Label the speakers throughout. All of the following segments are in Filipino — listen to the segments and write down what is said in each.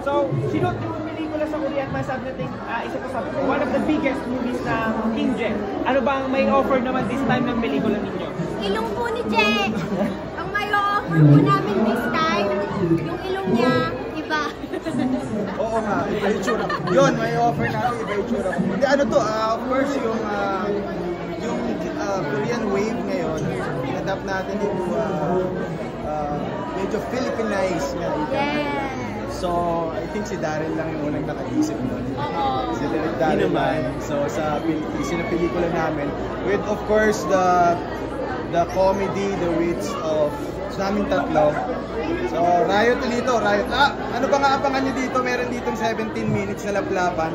Speaker 1: So, sino yung pelikula sa Korean masabi natin, isa to sa one of the biggest movies na Kim Jae. Ano bang may offer naman this time ng pelikula ninyo?
Speaker 2: Ilong po ni Jae. Ang may offer po namin this time, yung ilong niya, iba.
Speaker 3: Oo nga, iba yung tsura. Yun, may offer natin, iba yung tsura. Hindi, ano to, of course, yung Korean wave ngayon, in-adapt natin into medyo Philippinized na ito.
Speaker 2: Yes.
Speaker 3: So, I think si Daryl lang yung unang nakaisip nun.
Speaker 2: Oo.
Speaker 3: Si Daryl naman. So, sa pelikula namin, with of course the comedy, the wits of namin tatlo. So, Riot dito, Riot. Ano ba nga abangan nyo dito? Meron ditong 17 minutes na laplapan.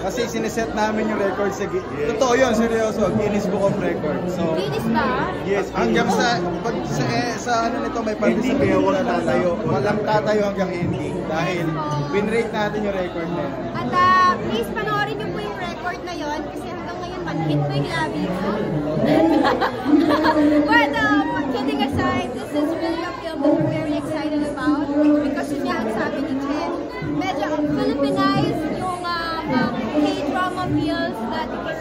Speaker 3: Kasi sineset namin yung record sa Totoo yun, seryoso. Guinness Book of Records. So,
Speaker 2: Guinness ba?
Speaker 3: yes, hanggang sa ano nito may participate na tatayo. Walang tatayo hanggang ending. Dahil pinrate natin yung record na yun.
Speaker 2: At please panoorin niyo po yung record na yon kasi hanggang ngayon man-hit po yung labi ko. But kidding aside, this is really a film that we're very excited about because yun nga ang sabi ni Jen. Medyo Philippinized yung K-drama feels that we're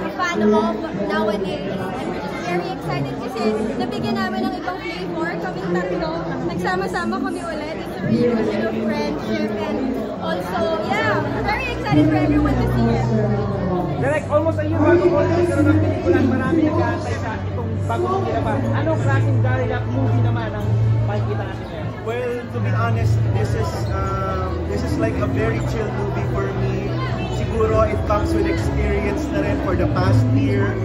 Speaker 2: a fan of nowadays. And we're just very excited kasi nabigyan namin ng ibang flavor. Kaming tatlo, nagsama-sama kami ulit. It's a reunion of friendship and also, yeah, very excited for everyone to see it.
Speaker 1: Direct, almost a year bago ko nagkaroon ng pelikula, marami nag-aantay sa itong bagong nilabas. Anong klaseng Daryl Yap movie naman ang makikita natin ngayon?
Speaker 4: Well, to be honest, this is like a very chill movie for me. Siguro it comes with experience na rin for the past year.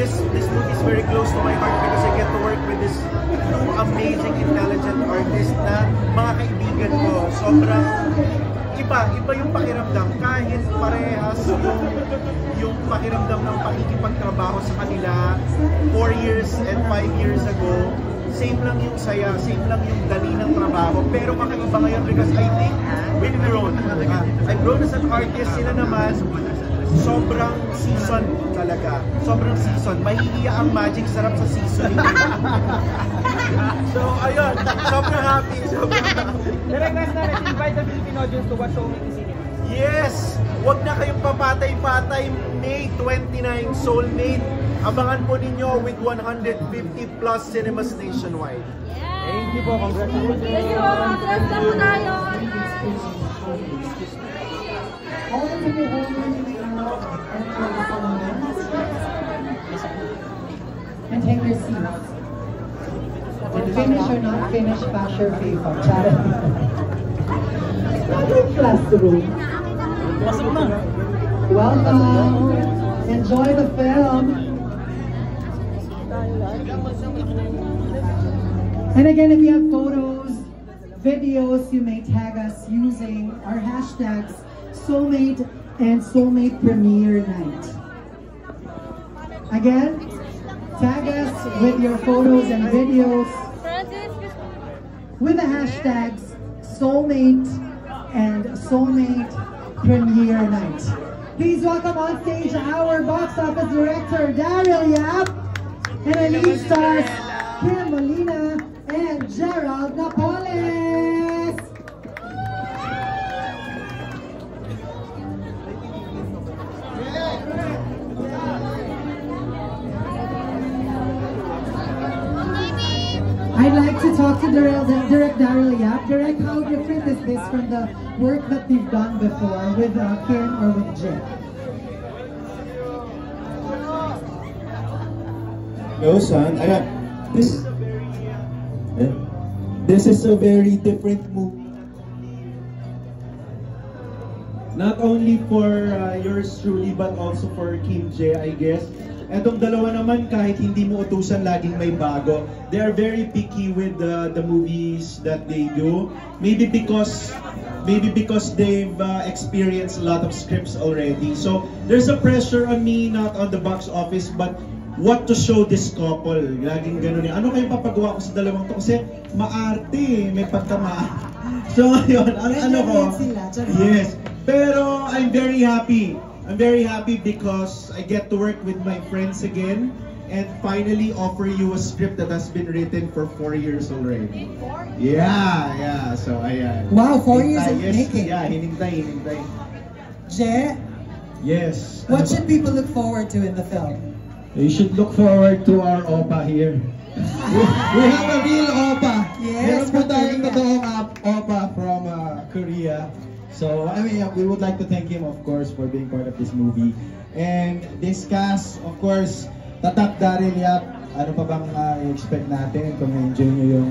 Speaker 4: This movie is very close to my heart because I get to work with this two amazing, intelligent artists na mga kaibigan ko. Sobrang iba yung pakiramdam. Kahit parehas yung pakiramdam ng pakikipagtrabaho sa kanila 4 years and 5 years ago, same lang yung saya, same lang yung dali ng trabaho, pero kakaiba ngayon because I think we've grown. I've grown as an artist, sila naman sobrang season talaga. Sobrang season. Mahihiya ang magic, sarap sa seasoning. So, ayun. Sobrang happy.
Speaker 1: Direct, let's invite the Philippine audience to watch Soulmate Cinema.
Speaker 4: Yes! Huwag na kayong papatay-patay. May 29, Soulmate. Abangan po ninyo with 150 plus cinemas nationwide.
Speaker 2: Yeah.
Speaker 1: Thank you po. Congratulations.
Speaker 2: Thank you po. Congrats na po tayo.
Speaker 5: And take your seats. And finish or not finish, pass your paper. Classroom. Welcome. Enjoy the film. And again, if you have photos, videos, you may tag us using our hashtags Soulmate and Soulmate Premiere Night. Again, tag us with your photos and videos with the hashtags Soulmate and Soulmate Premiere Night. Please welcome on stage our box office director, Daryl Yap, and our lead stars, Kim Molina and Gerald Napoles. I'd like to talk to Direct Daryl Yap. Direct, how different is this from the work that you've done before with Kim or with Jim?
Speaker 6: No, son. This is a very different movie. Not only for yours truly, but also for Kim Jae, I guess. Etong dalawa naman, kahit hindi mo utusan, laging may bago. They are very picky with the movies that they do. Maybe because they've experienced a lot of scripts already. So there's a pressure on me, not on the box office, but what to show this couple. Laging ganun. Ano kayong papagawa ko sa dalawang to? Kasi maarte, may pagkama. So yun, ano ko? Yes. Pero I'm very happy. I'm very happy because I get to work with my friends again. and finally offer you a script that has been written for 4 years already. Yeah. So, ayan.
Speaker 5: Wow, 4 years in
Speaker 6: Yes,
Speaker 5: making.
Speaker 6: yeah, hinintay.
Speaker 5: Je,
Speaker 6: Yes.
Speaker 5: what should people look forward to in the film?
Speaker 6: You should look forward to our OPA here. We have a real OPA.
Speaker 5: Yes,
Speaker 6: Meron po
Speaker 5: from
Speaker 6: tayong
Speaker 5: Korea.
Speaker 6: totoong OPA from Korea. So, I mean, we would like to thank him, of course, for being part of this movie. And this cast, of course, Tatak, Daryl Yap, ano pa bang i-expect natin kung enjoy nyo yung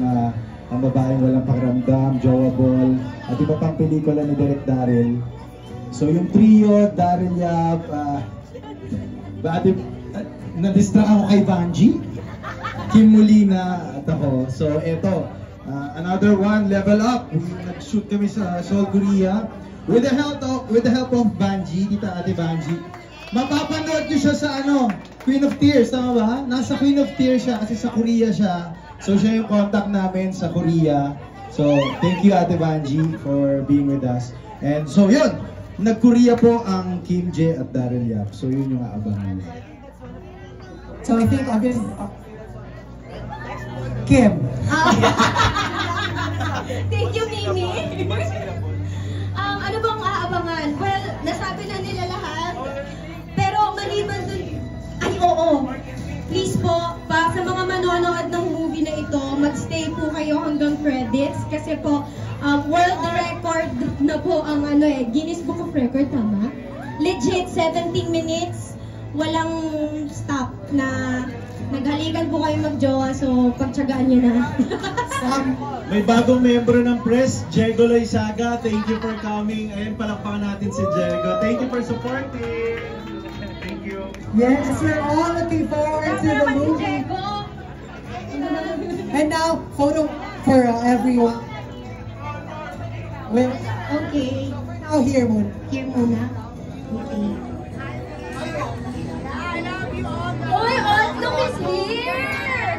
Speaker 6: ang babaeng walang pakiramdam, Jowa Ball, at iba pang pelikula ni Direk Daryl. So, yung trio, Daryl Yap, na-distract ako kay Vanji, Kim Molina, at ako. So, eto, another one, Level Up. Nag-shoot kami sa Seoul, Korea. With the help of Vanji, Tita Ate Vanji. Mapapanood nyo siya sa Queen of Tears, tama ba? Nasa Queen of Tears siya kasi sa Korea siya. So, siya yung contact namin sa Korea. So, thank you Ate Vanji for being with us. And so, yun. Nag-Korea po ang Kim J at Daryl Yap. So, yun yung aabangan nyo.
Speaker 5: So I think again, Kim.
Speaker 2: Thank you, Mimi. Ano bang aabangan? Well, nasabi na nila lahat. Pero maliban dun, ay oo. Please po, sa mga manonood ng movie na ito, magstay po kayo hanggang credits. Kasi po, world record na po ang Guinness Book of Record, tama? Legit, 17 minutes. Walang stop na naghalikan po kayo magjowa, so pagtsagaan nyo na.
Speaker 6: May bagong membro ng press, Diego Loizaga. Thank you for coming. Ayun, palakpakan natin si Diego. Thank you for supporting. Thank you.
Speaker 5: Yes, we're all looking forward to the movie. And now, photo for everyone. Well,
Speaker 2: Okay.
Speaker 5: now here muna.
Speaker 2: Here muna. Okay. Oh, look is here!